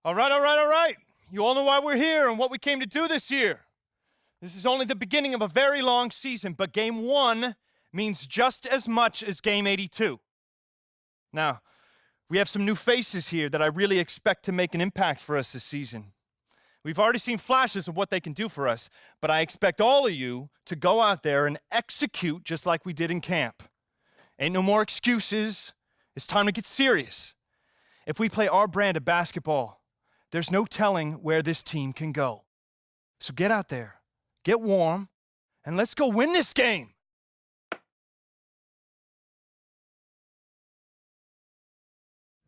All right. You all know why we're here and what we came to do this year. This is only the beginning of a very long season, but Game 1 means just as much as Game 82. Now, we have some new faces here that I really expect to make an impact for us this season. We've already seen flashes of what they can do for us, but I expect all of you to go out there and execute just like we did in camp. Ain't no more excuses. It's time to get serious. If we play our brand of basketball, there's no telling where this team can go. So get out there, get warm, and let's go win this game.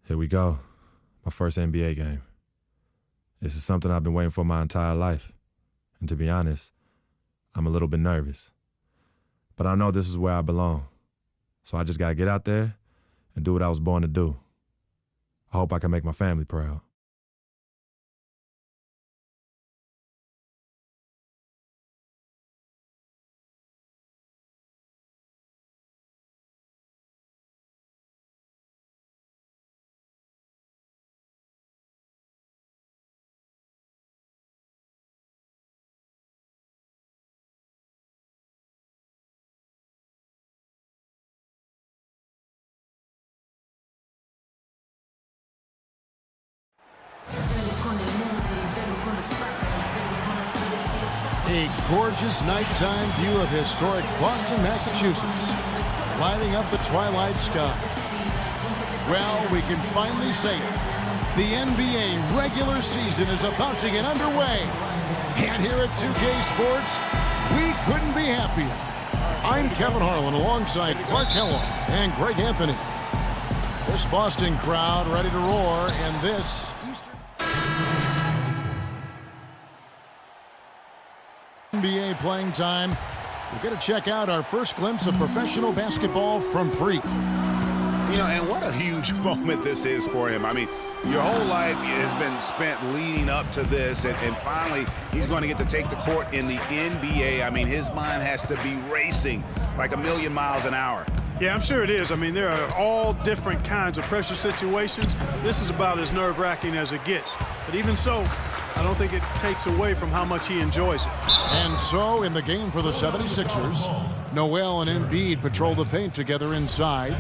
Here we go. My first NBA game. This is something I've been waiting for my entire life. And to be honest, I'm a little bit nervous. But I know this is where I belong. So I just gotta get out there and do what I was born to do. I hope I can make my family proud. A gorgeous nighttime view of historic Boston, Massachusetts, lighting up the twilight sky. Well, we can finally say it. The NBA regular season is about to get underway. And here at 2K Sports, we couldn't be happier. I'm Kevin Harlan alongside Clark Kellogg and Greg Anthony. This Boston crowd ready to roar, and this NBA playing time. We're going to check out our first glimpse of professional basketball from Freak. You know, and what a huge moment this is for him. I mean, your whole life has been spent leading up to this, and finally he's going to get to take the court in the NBA. I mean, his mind has to be racing like a million miles an hour. Yeah, I'm sure it is. I mean, there are all different kinds of pressure situations. This is about as nerve-wracking as it gets. But even so, I don't think it takes away from how much he enjoys it. And so, in the game for the 76ers, Noel and Embiid patrol the paint together inside.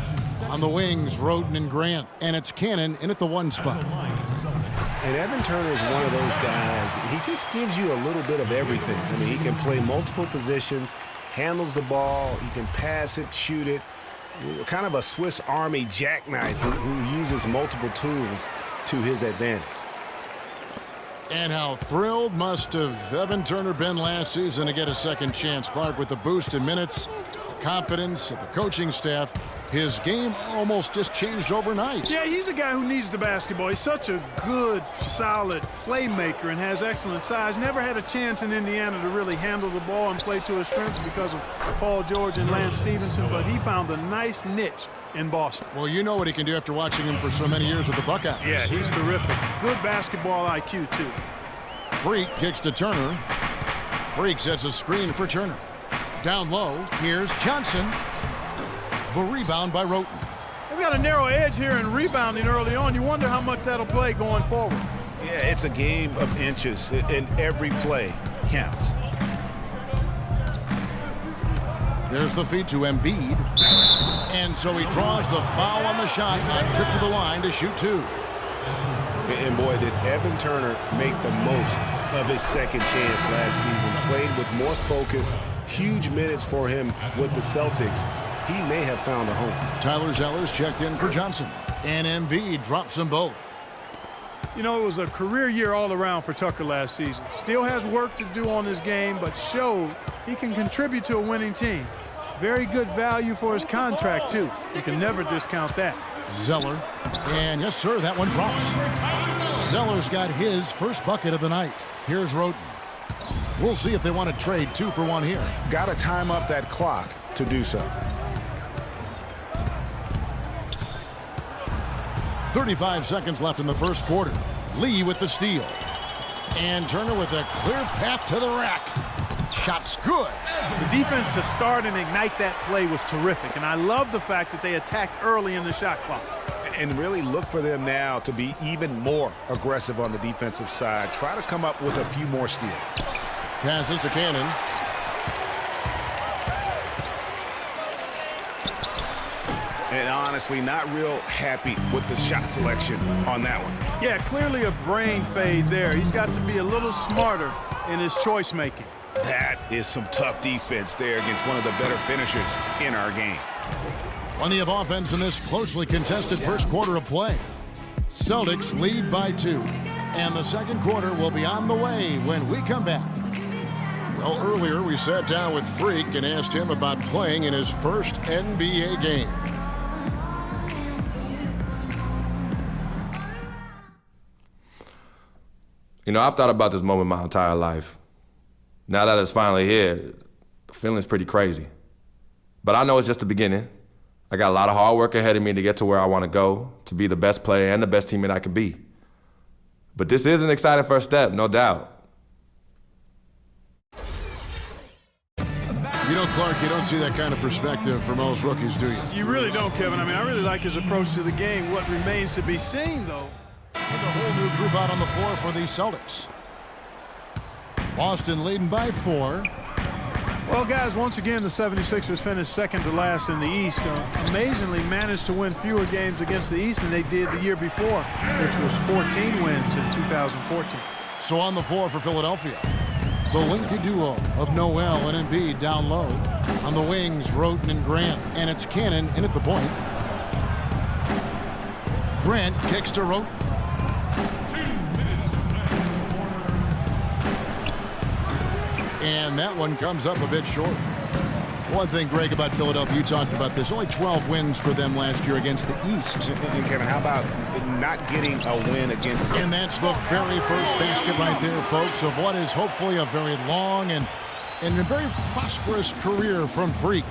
On the wings, Roden and Grant. And it's Cannon in at the 1 spot. And Evan Turner is one of those guys. He just gives you a little bit of everything. I mean, he can play multiple positions, handles the ball, he can pass it, shoot it. Kind of a Swiss Army jackknife who uses multiple tools to his advantage. And how thrilled must have Evan Turner been last season to get a second chance. Clark, with the boost in minutes, the confidence of the coaching staff, his game almost just changed overnight. Yeah, he's a guy who needs the basketball. He's such a good, solid playmaker and has excellent size. Never had a chance in Indiana to really handle the ball and play to his strengths because of Paul George and Lance Stevenson, but he found a nice niche in Boston. Well, you know what he can do after watching him for so many years with the Buckeyes. Yeah, he's terrific. Good basketball IQ, too. Freak kicks to Turner. Freak sets a screen for Turner. Down low, here's Johnson. The rebound by Roten. They've got a narrow edge here in rebounding early on. You wonder how much that'll play going forward. Yeah, it's a game of inches, and every play counts. There's the feed to Embiid. And so he draws the foul on the shot on trip to the line to shoot 2. And boy, did Evan Turner make the most of his second chance last season. Played with more focus, huge minutes for him with the Celtics. He may have found a home. Tyler Zeller's checked in for Johnson. And Embiid drops them both. You know, it was a career year all around for Tucker last season. Still has work to do on his game, but showed he can contribute to a winning team. Very good value for his contract, too. You can never discount that. Zeller. And yes, sir, that one drops. Zeller's got his first bucket of the night. Here's Roten. We'll see if they want to trade 2 for 1 here. Got to time up that clock to do so. 35 seconds left in the first quarter. Lee with the steal. And Turner with a clear path to the rack. Shot's good. The defense to start and ignite that play was terrific, and I love the fact that they attacked early in the shot clock. And really look for them now to be even more aggressive on the defensive side. Try to come up with a few more steals. Passes to Cannon. And honestly, not real happy with the shot selection on that one. Yeah, clearly a brain fade there. He's got to be a little smarter in his choice making. That is some tough defense there against one of the better finishers in our game. Plenty of offense in this closely contested first quarter of play. Celtics lead by 2. And the second quarter will be on the way when we come back. Well, earlier we sat down with Freak and asked him about playing in his first NBA game. You know, I've thought about this moment my entire life. Now that it's finally here, the feeling's pretty crazy. But I know it's just the beginning. I got a lot of hard work ahead of me to get to where I want to go, to be the best player and the best teammate I could be. But this is an exciting first step, no doubt. You know, Clark, you don't see that kind of perspective for most rookies, do you? You really don't, Kevin. I mean, I really like his approach to the game. What remains to be seen, though. With a whole new group out on the floor for the Celtics. Boston leading by 4. Well, guys, once again, the 76ers finished second to last in the East. Amazingly managed to win fewer games against the East than they did the year before, which was 14 wins in 2014. So on the floor for Philadelphia, the Linky duo of Noel and Embiid down low. On the wings, Roten and Grant. And it's Cannon in at the point. Grant kicks to Roten. And that one comes up a bit short. One thing, Greg, about Philadelphia, you talked about this. Only 12 wins for them last year against the East. And Kevin, how about not getting a win against... And that's the very first basket right there, folks, of what is hopefully a very long and a very prosperous career from Freak.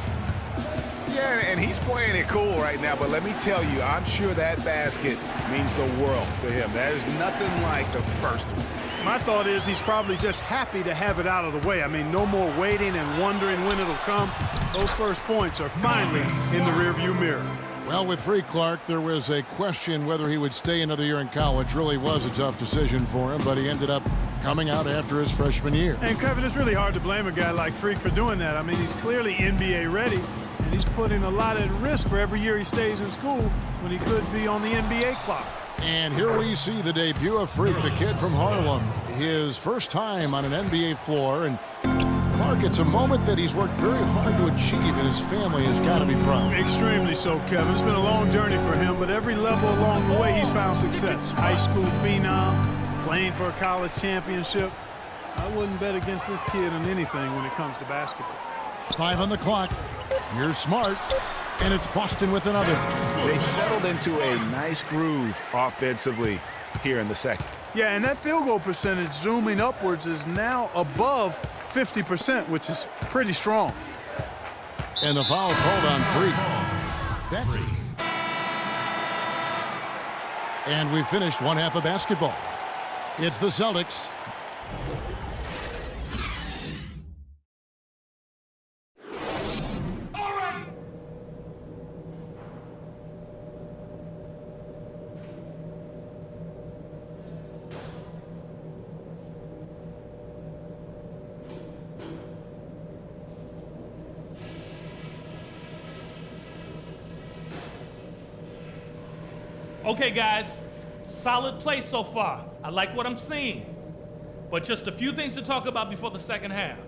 Yeah, and he's playing it cool right now, but let me tell you, I'm sure that basket means the world to him. There's nothing like the first one. My thought is he's probably just happy to have it out of the way. I mean, no more waiting and wondering when it'll come. Those first points are finally in the rearview mirror. Well, with Freak Clark, there was a question whether he would stay another year in college. Really was a tough decision for him, but he ended up coming out after his freshman year. And, Kevin, it's really hard to blame a guy like Freak for doing that. I mean, he's clearly NBA ready, and he's putting a lot at risk for every year he stays in school when he could be on the NBA clock. And here we see the debut of Freak, the kid from Harlem. His first time on an NBA floor. And Clark, it's a moment that he's worked very hard to achieve, and his family has got to be proud. Extremely so, Kevin. It's been a long journey for him, but every level along the way he's found success. High school phenom, playing for a college championship. I wouldn't bet against this kid on anything when it comes to basketball. 5 on the clock. Here's Smart. And it's Boston with another. They've settled into a nice groove offensively here in the second. Yeah, and that field goal percentage zooming upwards is now above 50%, which is pretty strong. And the foul called on Freak. That's it. And we finished one half of basketball. It's the Celtics. Okay, guys, solid play so far. I like what I'm seeing. But just a few things to talk about before the second half.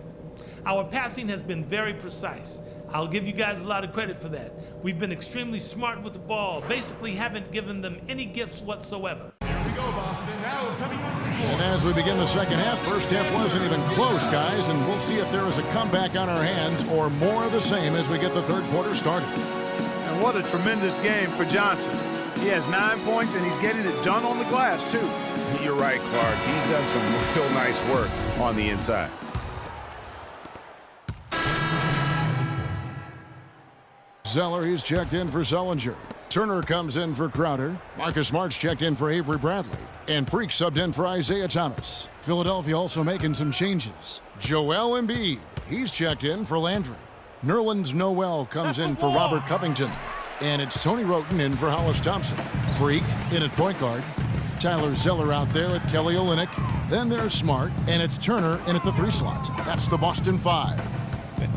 Our passing has been very precise. I'll give you guys a lot of credit for that. We've been extremely smart with the ball, basically haven't given them any gifts whatsoever. Here we go, Boston. Now coming on the floor. And as we begin the second half, first half wasn't even close, guys, and we'll see if there is a comeback on our hands or more of the same as we get the third quarter started. And what a tremendous game for Johnson. He has 9 points, and he's getting it done on the glass, too. You're right, Clark. He's done some real nice work on the inside. Zeller, he's checked in for Sellinger. Turner comes in for Crowder. Marcus Smart's checked in for Avery Bradley. And Freak subbed in for Isaiah Thomas. Philadelphia also making some changes. Joel Embiid, he's checked in for Landry. Nerlens Noel comes in for Robert Covington. And it's Tony Roten in for Hollis Thompson. Freak in at point guard. Tyler Zeller out there with Kelly Olynyk. Then there's Smart, and it's Turner in at the 3 slot. That's the Boston 5.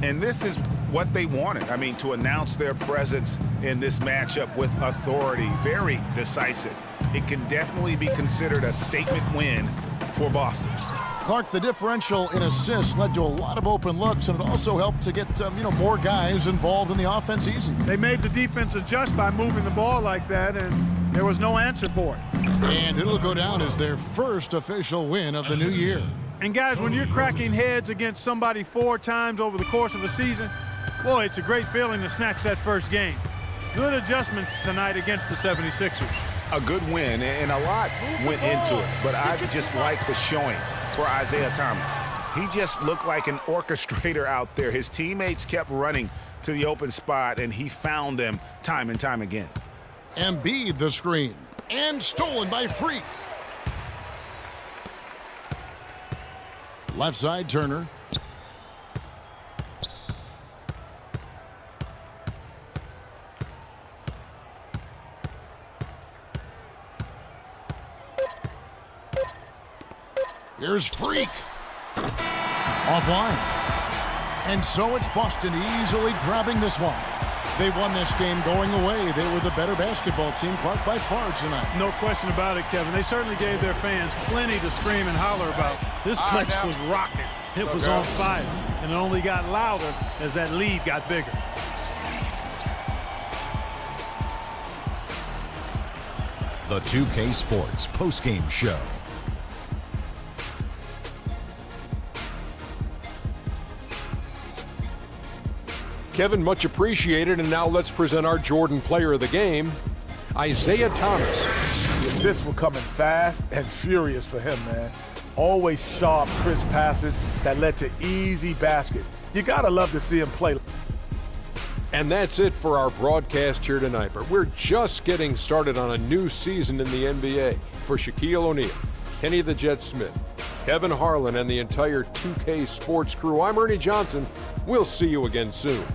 And this is what they wanted. I mean, to announce their presence in this matchup with authority, very decisive. It can definitely be considered a statement win for Boston. Clark, the differential in assists led to a lot of open looks, and it also helped to get more guys involved in the offense easy. They made the defense adjust by moving the ball like that, and there was no answer for it. And it'll go down as their first official win of the new year. And guys, when you're cracking heads against somebody 4 times over the course of a season, boy, it's a great feeling to snatch that first game. Good adjustments tonight against the 76ers. A good win, and a lot went into it, but I just like the showing for Isaiah Thomas. He just looked like an orchestrator out there. His teammates kept running to the open spot, and he found them time and time again. Embiid the screen, and stolen by Freak. Left side, Turner. Here's Freak. Offline. And so it's Boston easily grabbing this one. They won this game going away. They were the better basketball team, Clark, by far tonight. No question about it, Kevin. They certainly gave their fans plenty to scream and holler about. This place was rocking. It was on fire. And it only got louder as that lead got bigger. The 2K Sports postgame show. Kevin, much appreciated, and now let's present our Jordan player of the game, Isaiah Thomas. The assists were coming fast and furious for him, man. Always sharp, crisp passes that led to easy baskets. You gotta love to see him play. And that's it for our broadcast here tonight, but we're just getting started on a new season in the NBA. For Shaquille O'Neal, Kenny the Jet Smith, Kevin Harlan, and the entire 2K Sports crew, I'm Ernie Johnson. We'll see you again soon.